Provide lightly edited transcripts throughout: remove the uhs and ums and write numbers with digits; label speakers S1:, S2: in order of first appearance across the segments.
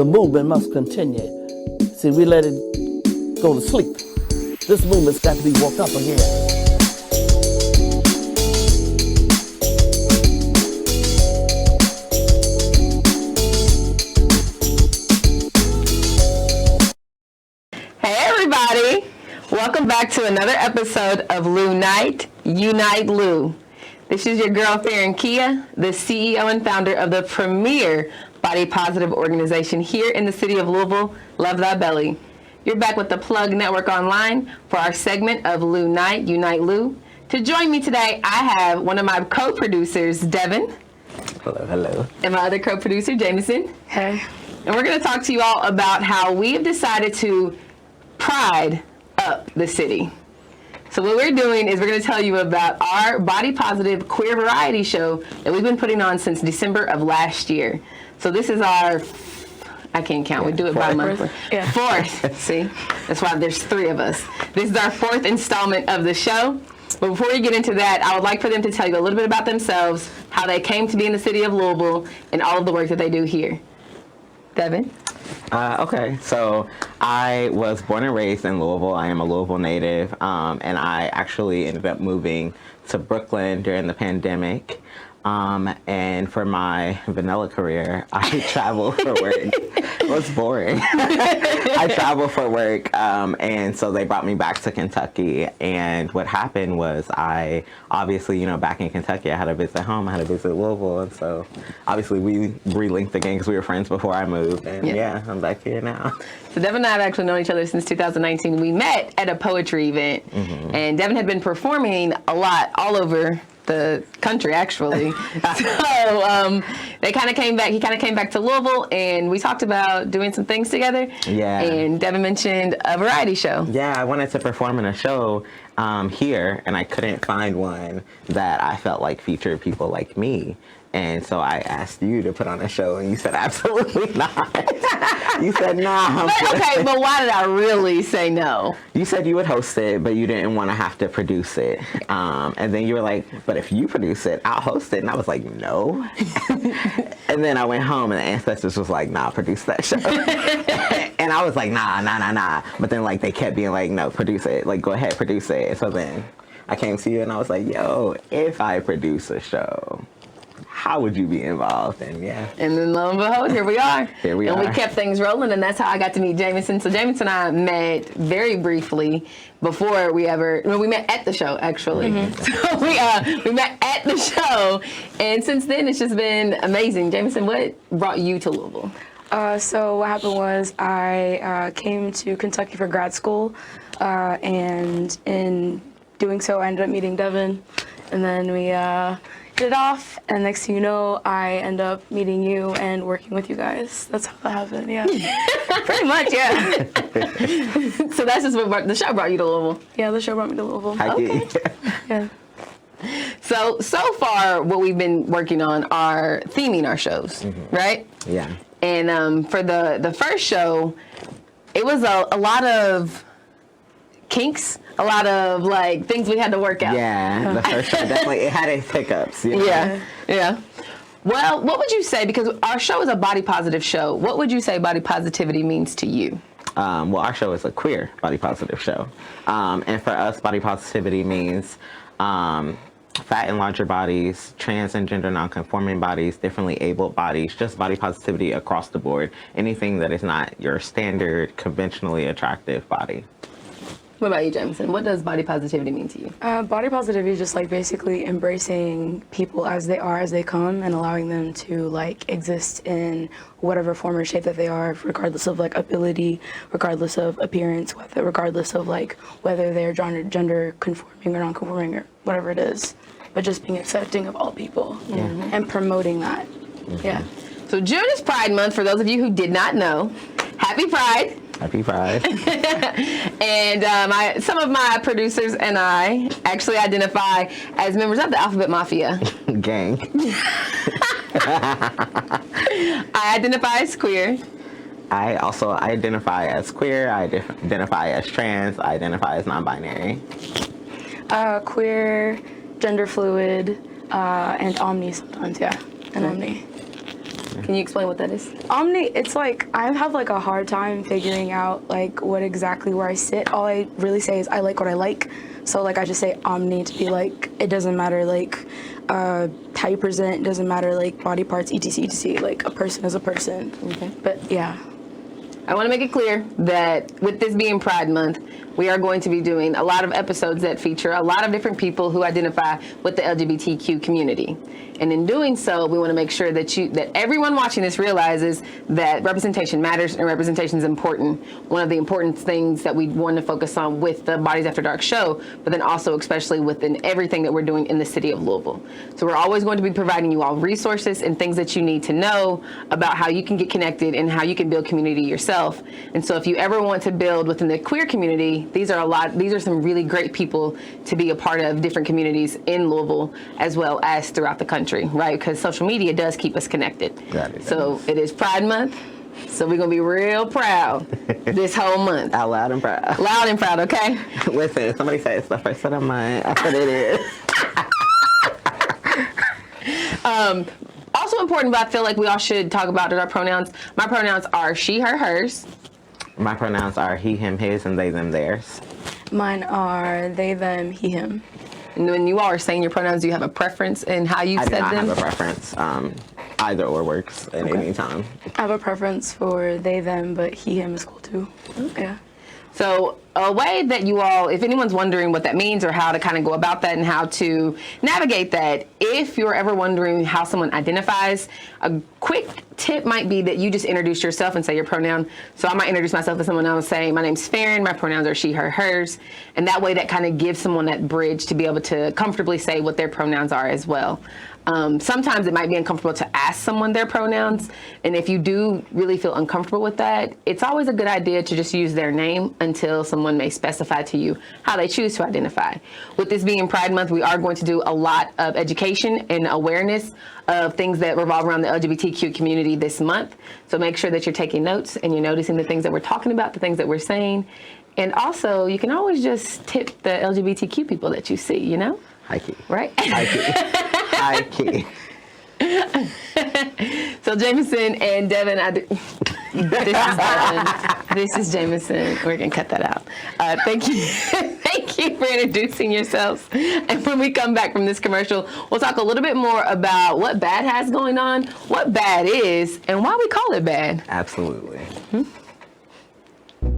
S1: the movement must continue. See, we let it go to sleep. This movement's got to be woke up again.
S2: Hey everybody! Welcome back to another episode of Lounite, Unite Lou. This is your girl Farron Kia, the CEO and founder of the premier body positive organization here in the city of Louisville, Love Thy Belly. You're back with the Plug Network Online for our segment of Lounite, Unite Lou. To join me today, I have one of my co-producers, Devin.
S3: Hello, hello.
S2: And my other co-producer, Jameson.
S4: Hey.
S2: And we're going to talk to you all about how we have decided to pride up the city. So what we're doing is we're going to tell you about our body positive queer variety show that we've been putting on since December of last year. So this is our, I can't count, we do it by month.
S4: Yeah.
S2: Fourth, see, that's why there's three of us. This is our fourth installment of the show. But before we get into that, I would like for them to tell you a little bit about themselves, how they came to be in the city of Louisville, and all of the work that they do here. Devin?
S3: Okay, so I was born and raised in Louisville. I am a Louisville native, and I actually ended up moving to Brooklyn during the pandemic. And for my vanilla career, I travel for work. It was boring. I travel for work, and so they brought me back to Kentucky. And what happened was I, obviously, back in Kentucky, I had to visit home, I had to visit Louisville, and so obviously we relinked again because we were friends before I moved. And yeah, I'm back here now.
S2: So Devin and I have actually known each other since 2019. We met at a poetry event, and Devin had been performing a lot all over the country, actually. So they kind of came back. He kind of came back to Louisville, and we talked about doing some things together.
S3: Yeah.
S2: And Devin mentioned a variety show.
S3: Yeah, I wanted to perform in a show here, and I couldn't find one that I felt like featured people like me. And so I asked you to put on a show, and you said absolutely not. You said nah.
S2: But why did I really say no?
S3: You said you would host it, but you didn't want to have to produce it. And then you were like, but if you produce it, I'll host it. And I was like, no. And then I went home, and the Ancestors was like, nah, produce that show. And I was like, nah. But then like they kept being like, no, produce it. Like, go ahead, produce it. So then I came to you, and I was like, yo, if I produce a show, how would you be involved? And yeah.
S2: And then lo and behold, here we are.
S3: Here we are.
S2: And we kept things rolling, and that's how I got to meet Jameson. So Jameson and I met very briefly before we met at the show, actually. So we met at the show, and since then it's just been amazing. Jameson, what brought you to Louisville?
S4: So what happened was I came to Kentucky for grad school, and in doing so I ended up meeting Devin, and then we hit it off, and next thing you know, I end up meeting you and working with you guys. That's how that happened, yeah. Pretty much, yeah.
S2: So that's just what the show brought you to Louisville?
S4: Yeah, the show brought me to Louisville.
S3: Okay.
S4: Yeah.
S2: So far, what we've been working on are theming our shows, right?
S3: Yeah.
S2: And for the first show, it was a lot of kinks, a lot of like things we had to work out.
S3: Yeah, the first show definitely, it had its hiccups. You know?
S2: Yeah. Well, what would you say, because our show is a body positive show, what would you say body positivity means to you?
S3: Well, our show is a queer body positive show. And for us, body positivity means fat and larger bodies, trans and gender nonconforming bodies, differently abled bodies, just body positivity across the board. Anything that is not your standard, conventionally attractive body.
S2: What about you, Jameson? What does body positivity mean to you?
S4: Body positivity is just like basically embracing people as they are, as they come, and allowing them to like exist in whatever form or shape that they are, regardless of like ability, regardless of appearance, regardless of like whether they're gender conforming or non-conforming or whatever it is, but just being accepting of all people and promoting that. Yeah.
S2: So June is Pride Month. For those of you who did not know, Happy Pride.
S3: Happy Pride.
S2: And some of my producers and I actually identify as members of the Alphabet Mafia.
S3: Gang.
S2: I identify as queer.
S3: I also identify as queer, I identify as trans, I identify as non-binary.
S4: Queer, gender fluid, and omni sometimes, yeah. And omni.
S2: Can you explain what that is?
S4: Omni, it's like, I have like a hard time figuring out like what exactly where I sit. All I really say is I like what I like. So like I just say omni to be like, it doesn't matter like how you present, it doesn't matter like body parts, etc, etc. Like a person is a person.
S2: Okay.
S4: But yeah.
S2: I want to make it clear that with this being Pride Month, we are going to be doing a lot of episodes that feature a lot of different people who identify with the LGBTQ community. And in doing so, we want to make sure that everyone watching this realizes that representation matters and representation is important. One of the important things that we want to focus on with the Bodies After Dark show, but then also especially within everything that we're doing in the city of Louisville. So we're always going to be providing you all resources and things that you need to know about how you can get connected and how you can build community yourself. And so if you ever want to build within the queer community, these are some really great people to be a part of different communities in Louisville as well as throughout the country, right? Because social media does keep us connected. So it is Pride Month, so we're gonna be real proud this whole month.
S3: Out loud and proud.
S2: Loud and proud, okay?
S3: Listen, somebody said it's the first of mine. I said it is.
S2: Also important, but I feel like we all should talk about our pronouns. My pronouns are she, her, hers.
S3: My pronouns are he, him, his, and they, them, theirs.
S4: Mine are they, them, he, him.
S2: And when you all are saying your pronouns, do you have a preference in how you said them?
S3: I do not have a preference. Either or works at any time.
S4: I have a preference for they, them, but he, him is cool too. Yeah.
S2: So a way that you all, if anyone's wondering what that means or how to kind of go about that and how to navigate that, if you're ever wondering how someone identifies, a quick tip might be that you just introduce yourself and say your pronoun. So I might introduce myself to someone else saying, my name's Farron, my pronouns are she, her, hers. And that way that kind of gives someone that bridge to be able to comfortably say what their pronouns are as well. Sometimes it might be uncomfortable to ask someone their pronouns. And if you do really feel uncomfortable with that, it's always a good idea to just use their name until someone may specify to you how they choose to identify. With this being Pride Month, we are going to do a lot of education and awareness of things that revolve around the LGBTQ community this month. So make sure that you're taking notes and you're noticing the things that we're talking about, the things that we're saying. And also, you can always just tip the LGBTQ people that you see, you know?
S3: High key.
S2: Right?
S3: High key. High key.
S2: So Jameson and Devin, this is Jameson. We're gonna cut that out. Thank you, thank you for introducing yourselves. And when we come back from this commercial, we'll talk a little bit more about what BAD has going on, what BAD is, and why we call it BAD.
S3: Absolutely.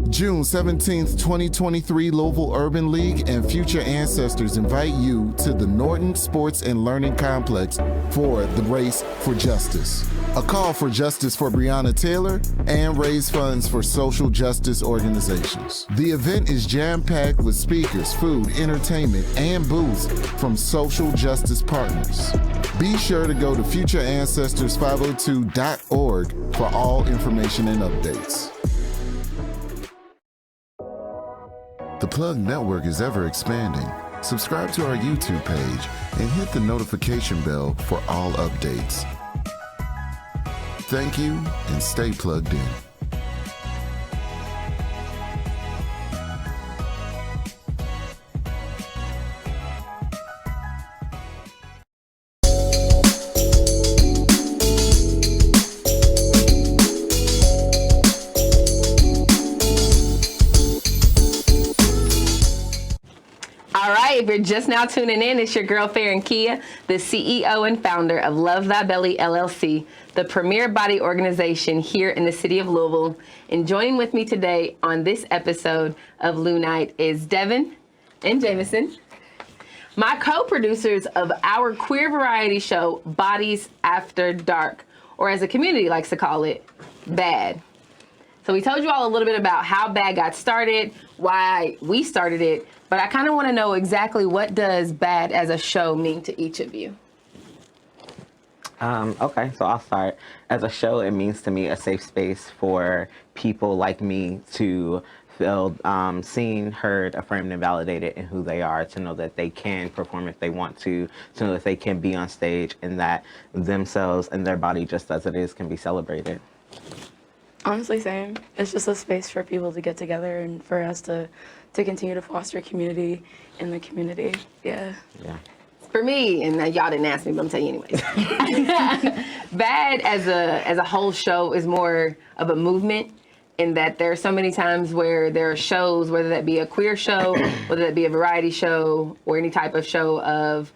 S5: June 17th, 2023, Louisville Urban League and Future Ancestors invite you to the Norton Sports and Learning Complex for the Race for Justice. A call for justice for Breonna Taylor and raise funds for social justice organizations. The event is jam-packed with speakers, food, entertainment, and booths from social justice partners. Be sure to go to futureancestors502.org for all information and updates. The Plug Network is ever expanding. Subscribe to our YouTube page and hit the notification bell for all updates. Thank you and stay plugged in.
S2: If you're just now tuning in, it's your girl Farron Kia, the CEO and founder of Love Thy Belly LLC, the premier body organization here in the city of Louisville. And joining with me today on this episode of Lounite is Devin and Jameson, my co-producers of our queer variety show, Bodies After Dark, or as the community likes to call it, BAD. So we told you all a little bit about how BAD got started, why we started it, but I kind of want to know exactly what does BAD as a show mean to each of you?
S3: Okay, so I'll start. As a show, it means to me a safe space for people like me to feel seen, heard, affirmed, and validated in who they are, to know that they can perform if they want to know that they can be on stage and that themselves and their body, just as it is, can be celebrated.
S4: Honestly, same. It's just a space for people to get together and for us to continue to foster community in the community. Yeah.
S3: Yeah.
S2: For me, and y'all didn't ask me, but I'm telling you anyways. Bad as a whole show is more of a movement, in that there are so many times where there are shows, whether that be a queer show, whether that be a variety show, or any type of show of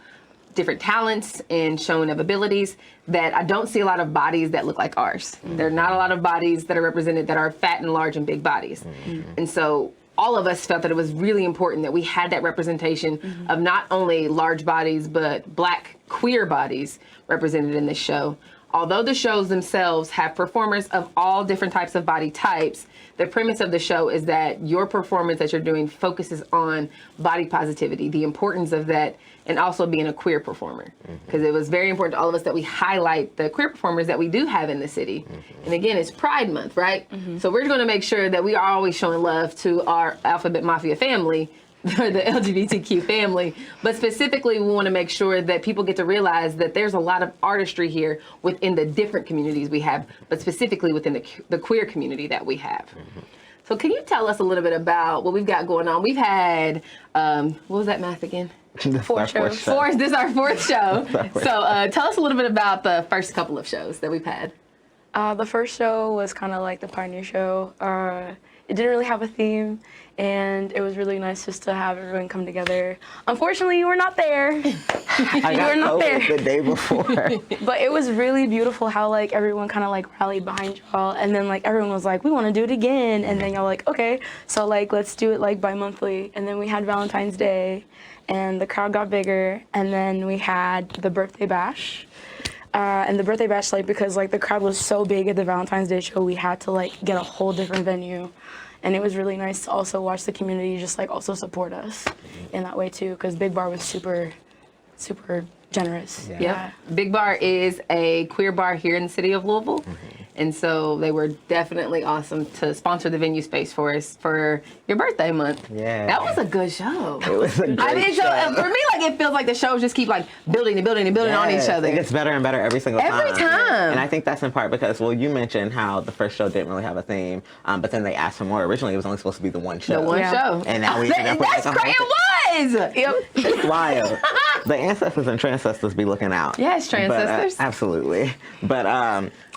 S2: different talents and showing of abilities, that I don't see a lot of bodies that look like ours. There are not a lot of bodies that are represented that are fat and large and big bodies. And so all of us felt that it was really important that we had that representation of not only large bodies, but Black queer bodies represented in this show. Although the shows themselves have performers of all different types of body types, the premise of the show is that your performance that you're doing focuses on body positivity, the importance of that, and also being a queer performer. Because it was very important to all of us that we highlight the queer performers that we do have in the city. And again, it's Pride Month, right? So we're going to make sure that we are always showing love to our Alphabet Mafia family, the LGBTQ family, but specifically we want to make sure that people get to realize that there's a lot of artistry here within the different communities we have, but specifically within the queer community that we have. So can you tell us a little bit about what we've got going on? We've had, what was that math again?
S4: Four shows.
S2: This is our fourth show. So tell us a little bit about the first couple of shows that we've had.
S4: The first show was kind of like the Pioneer show. It didn't really have a theme, and it was really nice just to have everyone come together. Unfortunately, you were not there.
S3: I got COVID the day before.
S4: But it was really beautiful how like everyone kind of like rallied behind y'all, and then like everyone was like, we want to do it again, and then y'all like, okay, so like let's do it like bi-monthly. And then we had Valentine's Day, and the crowd got bigger, and then we had the birthday bash. And the birthday bash, like, because like the crowd was so big at the Valentine's Day show, we had to like get a whole different venue. And it was really nice to also watch the community just like also support us in that way too, because Big Bar was super, super generous.
S2: Yeah. Big Bar is a queer bar here in the city of Louisville. And so they were definitely awesome to sponsor the venue space for us for your birthday month.
S3: Yeah.
S2: That was a good show.
S3: It was a great show.
S2: So for me, like, it feels like the shows just keep like building and building and building on each other.
S3: It gets better and better every single time.
S2: Every time.
S3: And I think that's in part because, well, you mentioned how the first show didn't really have a theme, but then they asked for more. Originally, it was only supposed to be the one show.
S2: The one show.
S3: And now we end up with
S2: That's great. It was. Yep.
S3: It's wild. The ancestors and transcestors be looking out.
S2: Yes, transcestors.
S3: Absolutely. But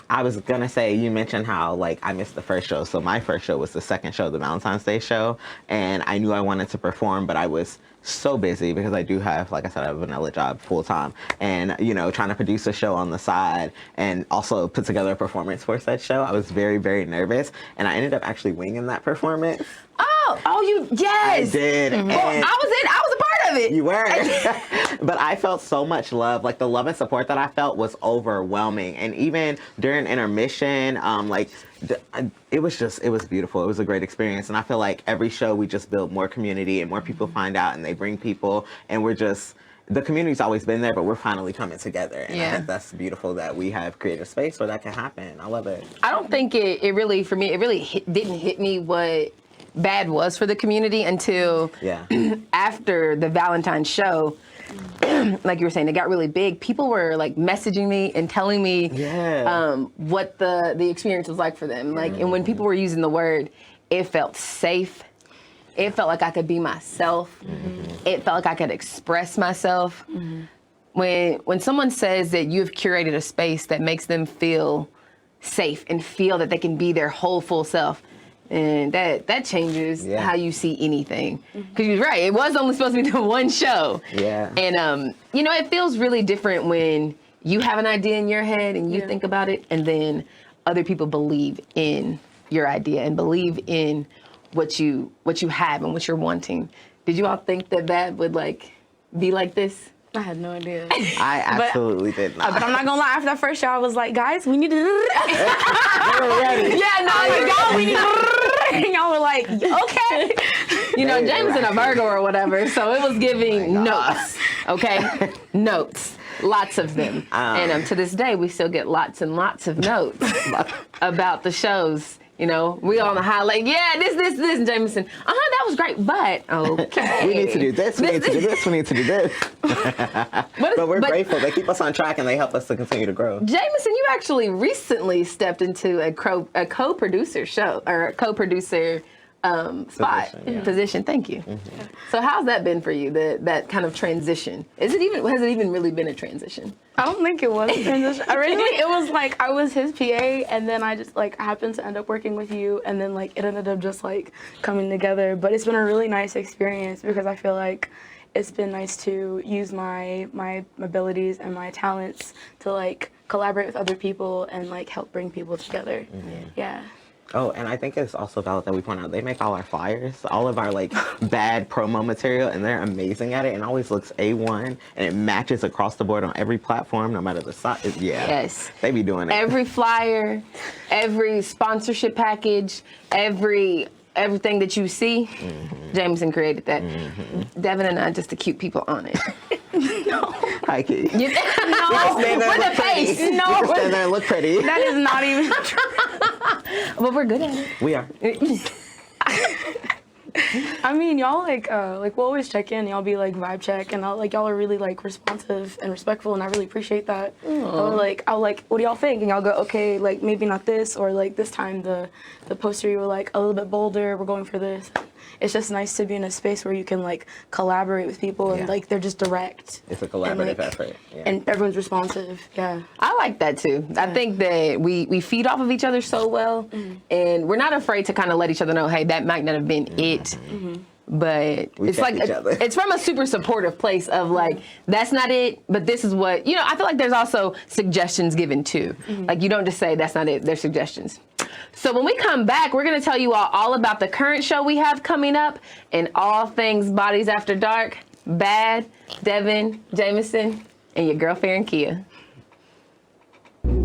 S3: I was gonna say, you mentioned how like I missed the first show. So my first show was the second show, the Valentine's Day show, and I knew I wanted to perform, but I was so busy because I do have, like I said, I have a vanilla job full time, and you know, trying to produce a show on the side and also put together a performance for said show. I was very, very nervous, and I ended up actually winging that performance.
S2: Yes.
S3: I did.
S2: Well, I was a part of it.
S3: You were. But I felt so much love. Like the love and support that I felt was overwhelming. And even during intermission, it was beautiful. It was a great experience. And I feel like every show we just build more community and more people find out and they bring people, and the community's always been there, but we're finally coming together. And I think that's beautiful that we have created a space where that can happen. I love it.
S2: I don't think it really, for me, didn't hit me what Bad was for the community until after the Valentine's show. Like you were saying, it got really big. People were like messaging me and telling me what the experience was like for them. Like, and when people were using the word, it felt safe. It felt like I could be myself. It felt like I could express myself. When someone says that you've curated a space that makes them feel safe and feel that they can be their whole full self, and that changes how you see anything. Because you're right, it was only supposed to be the one show.
S3: Yeah.
S2: And it feels really different when you have an idea in your head and you think about it, and then other people believe in your idea and believe in what you have and what you're wanting. Did you all think that would like be like this?
S4: I had no idea.
S3: I absolutely did not.
S4: But I'm not gonna lie, after that first show, I was like, guys, we need to.
S3: We were ready.
S2: We need to.
S4: And y'all were like, okay.
S2: Jameson a Virgo or whatever, so it was giving notes, okay? Notes. Lots of them. And to this day, we still get lots and lots of notes about the shows. We on the highlight. Yeah, this, and Jameson. That was great, but okay.
S3: We need to do this. We need to do this. We need to do this. But we're grateful. They keep us on track and they help us to continue to grow.
S2: Jameson, you actually recently stepped into a co-producer show or a co-producer spot position. Thank you. So how's that been for you? That kind of transition. Has it even really been a transition?
S4: I don't think it was a transition. Originally, it was like I was his PA, and then I just like happened to end up working with you, and then like it ended up just like coming together. But it's been a really nice experience because I feel like it's been nice to use my abilities and my talents to like collaborate with other people and like help bring people together. Yeah.
S3: Oh, and I think it's also valid that we point out they make all our flyers, all of our like bad promo material, and they're amazing at it, and always looks A1, and it matches across the board on every platform, no matter the size. Yeah. Yes. They be doing it.
S2: Every flyer, every sponsorship package, everything that you see, Jameson created that. Devin and I just the cute people on it.
S3: No. Hi, Key.
S2: No, with a face.
S3: No. You can stand there and look pretty.
S4: That is not even true.
S2: But we're good at it.
S3: We are.
S4: I mean, y'all like we'll always check in. Y'all be like vibe check, and y'all are really like responsive and respectful, and I really appreciate that. I'll like, what do y'all think? And y'all go, okay, like maybe not this, or like this time the poster you were like a little bit bolder. We're going for this. It's just nice to be in a space where you can like collaborate with people and like they're just direct.
S3: It's a collaborative effort. Yeah.
S4: And everyone's responsive. Yeah.
S2: I like that too. Yeah. I think that we feed off of each other so well, and we're not afraid to kind of let each other know, hey, that might not have been it. But it's like it's from a super supportive place of like, that's not it, but this is what, I feel like there's also suggestions given too. Like you don't just say that's not it, there's suggestions. So when we come back, we're going to tell you all about the current show we have coming up and all things Bodies After Dark, Bad, Devin, Jameson, and your girl Farron Kia.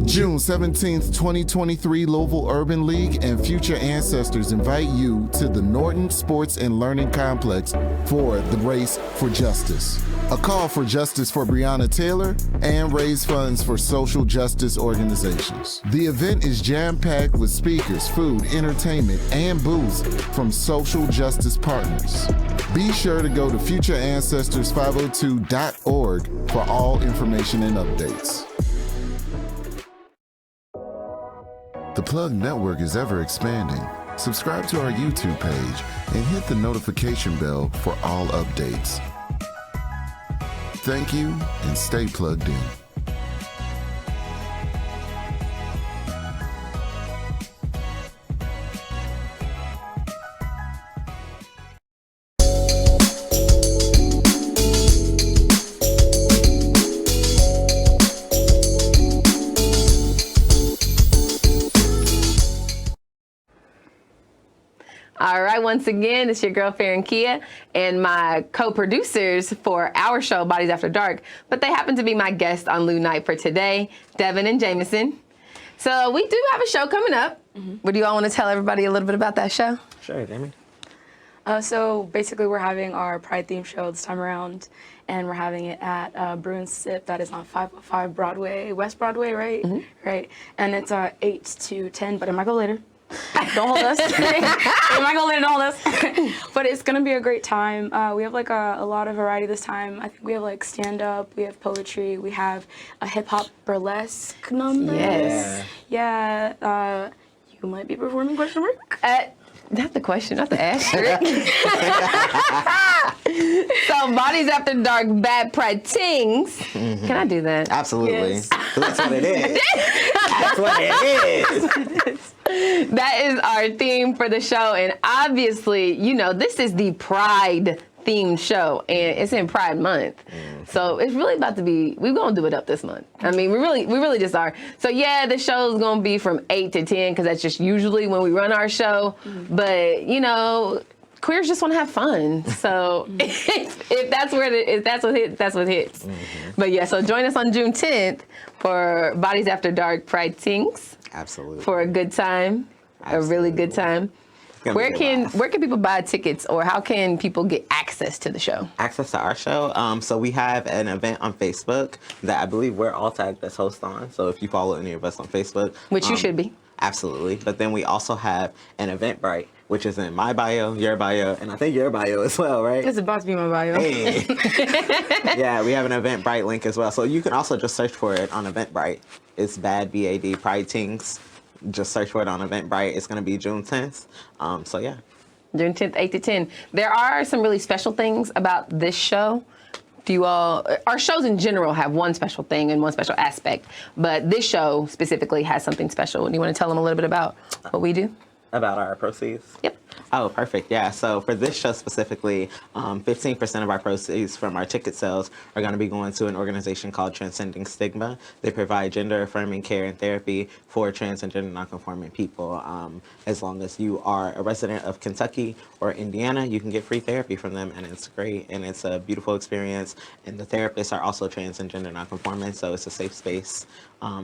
S5: June 17th, 2023, Louisville Urban League and Future Ancestors invite you to the Norton Sports and Learning Complex for the Race for Justice. A call for justice for Breonna Taylor and raise funds for social justice organizations. The event is jam-packed with speakers, food, entertainment, and booths from social justice partners. Be sure to go to futureancestors502.org for all information and updates. The Plug Network is ever expanding. Subscribe to our YouTube page and hit the notification bell for all updates. Thank you and stay plugged in.
S2: All right, once again, it's your girl Farron Kia and my co-producers for our show, Bodies After Dark, but they happen to be my guests on Lounite for today, Devin and Jameson. So we do have a show coming up. Would you all want to tell everybody a little bit about that show?
S3: Sure, Jamie.
S4: So basically we're having our Pride theme show this time around, and we're having it at Brew and Sip. That is on 505 Broadway, West Broadway, right? Right. And it's 8 to 10, but it might go later. Don't hold us. It might go later, don't hold us. But it's going to be a great time. We have like a lot of variety this time. I think we have like stand-up, we have poetry, we have a hip-hop burlesque number.
S2: Yes.
S4: Yeah. You might be performing, question mark?
S2: Not the question, not the asterisk. So, Bodies After Dark, Bad Pride Tings. Can I do that?
S3: Absolutely.
S4: Yes.
S3: That's what it is. That's what it is.
S2: That is our theme for the show. And obviously, this is the Pride themed show, and it's in Pride Month. So it's really about to be, we're going to do it up this month. I mean, we really just are. So yeah, the show is going to be from 8 to 10 because that's just usually when we run our show. But, queers just want to have fun. So if that's where that's what hits, that's what hits. But yeah, so join us on June 10th for Bodies After Dark Pride Tings.
S3: Absolutely.
S2: For a good time, a really good time. Where can people buy tickets, or how can people get access to the show?
S3: Access to our show? So we have an event on Facebook that I believe we're all tagged as hosts on. So if you follow any of us on Facebook.
S2: Which you should be.
S3: Absolutely. But then we also have an Eventbrite, which is in my bio, your bio, and I think your bio as well, right?
S4: It's about to be my bio.
S3: Hey. Yeah, we have an Eventbrite link as well. So you can also just search for it on Eventbrite. It's BAD, Pride Tings. Just search for it on Eventbrite. It's going to be June 10th. So yeah.
S2: June 10th, 8 to 10. There are some really special things about this show. Our shows in general have one special thing and one special aspect, but this show specifically has something special. Do you want to tell them a little bit about what we do?
S3: About our proceeds?
S2: Yep.
S3: Oh, perfect. Yeah. So for this show specifically, 15% of our proceeds from our ticket sales are going to be going to an organization called Transcending Stigma. They provide gender-affirming care and therapy for trans and gender nonconforming people. As long as you are a resident of Kentucky or Indiana, you can get free therapy from them, and it's great, and it's a beautiful experience. And the therapists are also trans and gender nonconforming, so it's a safe space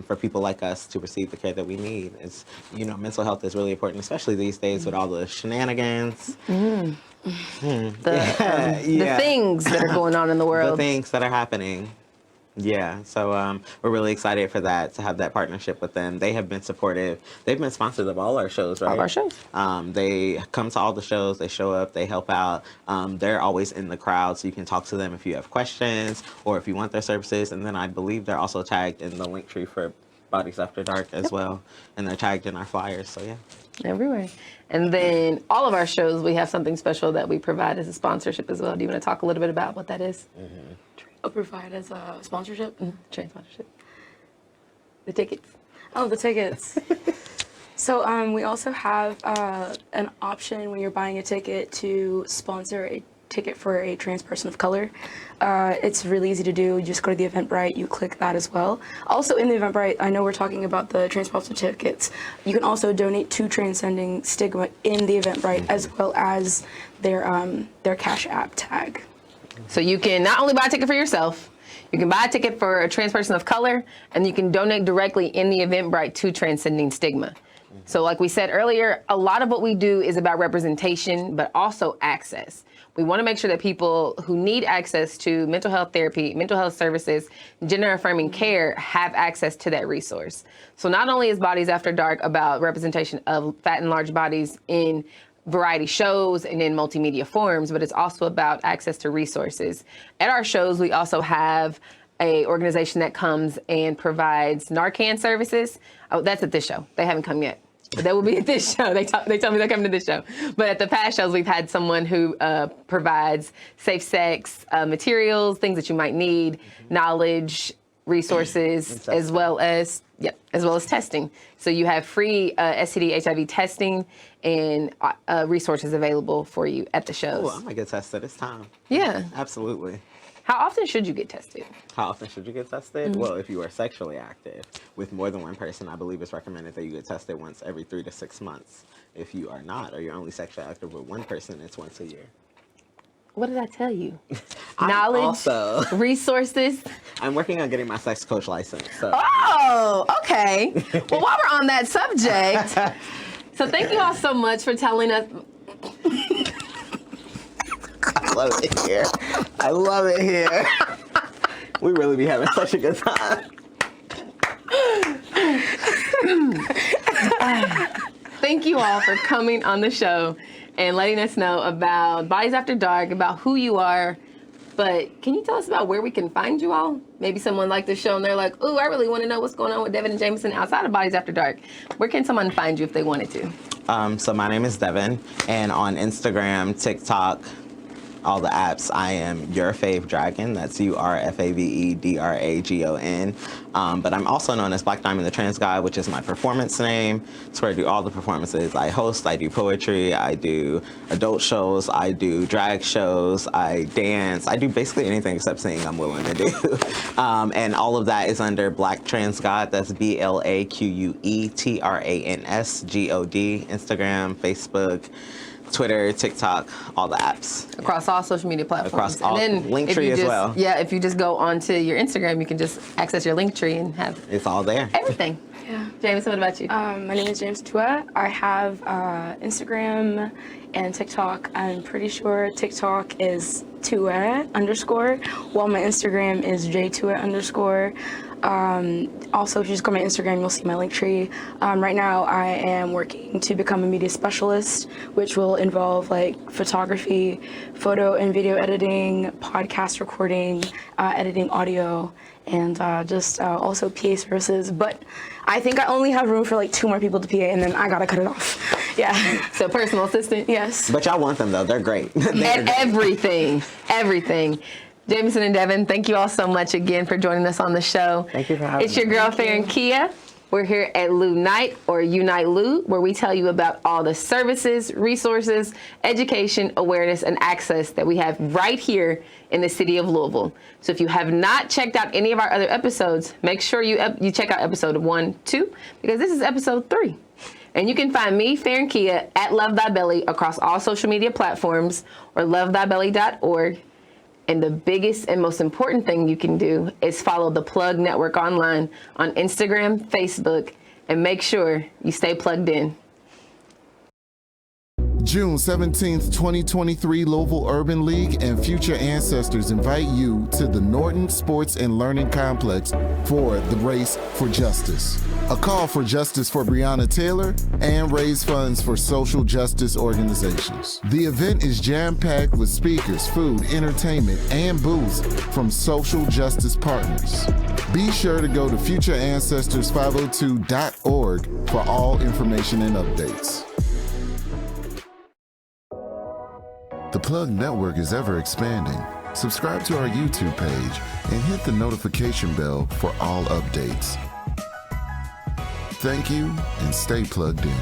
S3: for people like us to receive the care that we need. It's, mental health is really important, especially these days with all the shenanigans.
S2: The things that are going on in the world.
S3: The things that are happening. Yeah, so we're really excited for that, to have that partnership with them. They have been supportive. They've been sponsors of all our shows, right?
S2: All our shows.
S3: They come to all the shows. They show up. They help out. They're always in the crowd, so you can talk to them if you have questions or if you want their services. And then I believe they're also tagged in the link tree for Bodies After Dark as well. And they're tagged in our flyers, so yeah.
S2: Everywhere. And then all of our shows, we have something special that we provide as a sponsorship as well. Do you want to talk a little bit about what that is?
S4: Provide as a sponsorship?
S2: Trade sponsorship. The tickets.
S4: Oh, the tickets. So we also have an option when you're buying a ticket to sponsor a ticket for a trans person of color. It's really easy to do. You just go to the Eventbrite, you click that as well. Also in the Eventbrite, I know we're talking about the trans sponsored tickets. You can also donate to Transcending Stigma in the Eventbrite as well as their Cash App tag.
S2: So you can not only buy a ticket for yourself, you can buy a ticket for a trans person of color, and you can donate directly in the Eventbrite to Transcending Stigma. So like we said earlier, a lot of what we do is about representation, but also access. We want to make sure that people who need access to mental health therapy, mental health services, gender-affirming care have access to that resource. So not only is Bodies After Dark about representation of fat and large bodies in variety shows and in multimedia forms, but it's also about access to resources. At our shows, we also have a organization that comes and provides Narcan services. Oh, that's at this show. They haven't come yet. But that will be at this show. They tell me they're coming to this show. But at the past shows, we've had someone who provides safe sex materials, things that you might need, knowledge, resources, as well as testing. So you have free STD, HIV testing and resources available for you at the shows.
S3: Oh, I'm gonna get tested. It's time.
S2: Yeah.
S3: Absolutely.
S2: How often should you get tested?
S3: How often should you get tested? Well, if you are sexually active with more than one person, I believe it's recommended that you get tested once every 3 to 6 months. If you are not, or you're only sexually active with one person, it's once a year.
S2: What did I tell you? Knowledge, resources.
S3: I'm working on getting my sex coach license. So.
S2: Oh, okay. Well, while we're on that subject, so thank you all so much for telling us.
S3: I love it here. I love it here. We really be having such a good time.
S2: Thank you all for coming on the show and letting us know about Bodies After Dark, about who you are. But can you tell us about where we can find you all? Maybe someone liked the show and they're like, ooh, I really want to know what's going on with Devin and Jameson outside of Bodies After Dark. Where can someone find you if they wanted to?
S3: So my name is Devin, and on Instagram, TikTok, all the apps, I am Your Fave Dragon. That's URFAVEDRAGON. But I'm also known as Black Diamond the Trans Guy, which is my performance name. It's where I do all the performances. I host, I do poetry, I do adult shows, I do drag shows, I dance. I do basically anything except sing I'm willing to do. And all of that is under Black Trans God. That's BLAQUETRANSGOD. Instagram, Facebook, Twitter, TikTok, all the apps.
S2: Across all social media platforms.
S3: Across all,
S2: and then
S3: Linktree as well.
S2: Yeah, if you just go onto your Instagram, you can just access your Linktree and have
S3: it's all there.
S2: Everything. Yeah. Jameson, what about you?
S4: My name is Jameson Tuwe. I have Instagram and TikTok. I'm pretty sure TikTok is Tuwe_, while my Instagram is J_. Also, if you just go to my Instagram, you'll see my Linktree. Right now, I am working to become a media specialist, which will involve like photography, photo and video editing, podcast recording, editing audio, and also PA services. But I think I only have room for like 2 more people to PA, and then I gotta cut it off. Yeah.
S2: So personal assistant?
S4: Yes.
S3: But y'all want them though. They're great.
S2: And everything. Jameson and Devin, thank you all so much again for joining us on the show.
S3: Thank you for having
S2: It's your
S3: me.
S2: girl, Farron Kia. We're here at Lounite, or Unite Lou, where we tell you about all the services, resources, education, awareness, and access that we have right here in the city of Louisville. So if you have not checked out any of our other episodes, make sure you check out episode 1, 2, because this is episode 3. And you can find me, Farron Kia, at Love Thy Belly across all social media platforms, or lovethybelly.org. And the biggest and most important thing you can do is follow the Plug Network online on Instagram, Facebook, and make sure you stay plugged in.
S5: June 17th, 2023, Louisville Urban League and Future Ancestors invite you to the Norton Sports and Learning Complex for the Race for Justice. A call for justice for Breonna Taylor and raise funds for social justice organizations. The event is jam-packed with speakers, food, entertainment, and booths from social justice partners. Be sure to go to futureancestors502.org for all information and updates. The Plug Network is ever expanding. Subscribe to our YouTube page and hit the notification bell for all updates. Thank you and stay plugged in.